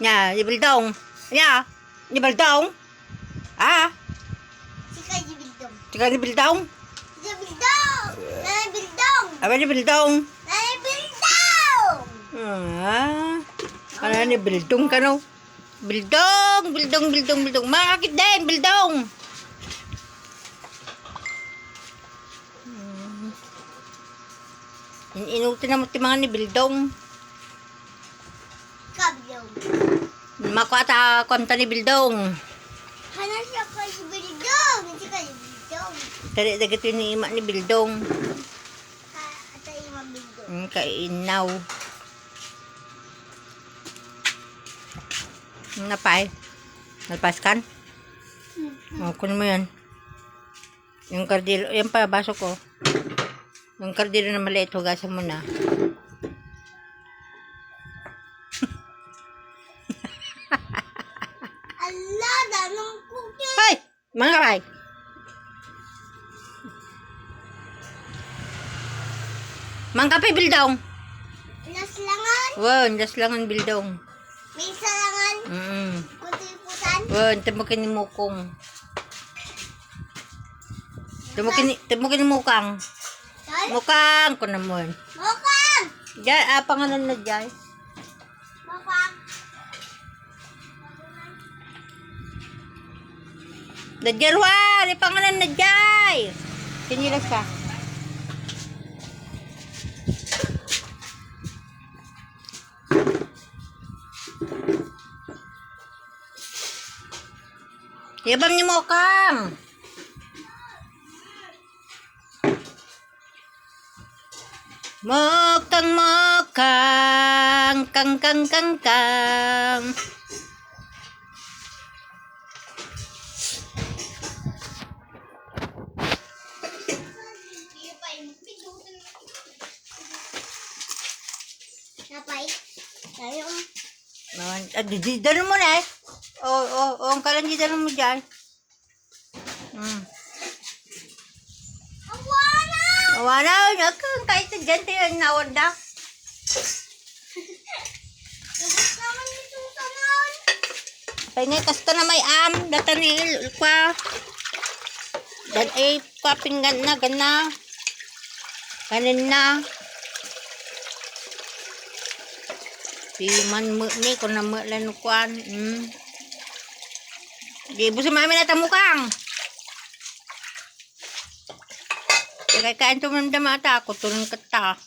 Nya, di bildong. Nya, di bildong. Ah, Sika di bildong. tika di bildong. Di bildong. Nanay bildong. Apa di bildong? Nanay bildong. Ah, ano ni bildong ka no? Bildong, bildong, bildong, bildong. Makakit din, bildong. Inuti na mo ti mga ni bildong. Kablong. Makuha konta ni bildong. Hana siya kay bildong. Sika di bildong. Tadi dagat yun ni ima ni bildong. Atay mabildong. Kainaw. Napay. Nalpaskan? O, kunin mo yan. Yung kardilo, yan pa, baso ko. Yung kardilo na maliit, hugasan mo na. Allah, danong cookie. Hoy! Mga kapay! Mga kapay, bildong! Naslangan. Wow, das lang ang bildong. May salangan. Kunti-putan. Wow, timukin ni mukong. Timukin ni mukang. Tol. Mukang ko naman. Mokang. Diyan, pangalan na diyan. Mokang. Dajarwan, pangalan na diyan. Sinilas ka. Yabang ni Mokang. Mokang, mokang, kang, kang, kang, kang. Napay. Tayo. Dano mo na eh. Ang kalan di dano mo dyan. Awana! Wala, kahit na dyan tayo ang nawanda. Nabot naman ito saman. Pahingay kasta na may datan ni kwa. Dan ay papinggan na, gana. Kanin na. Piman mo ni, kung na mo lang kwan. Di buso mami na tamukang. Kaya kain tumamdama ata ako, tulong kata.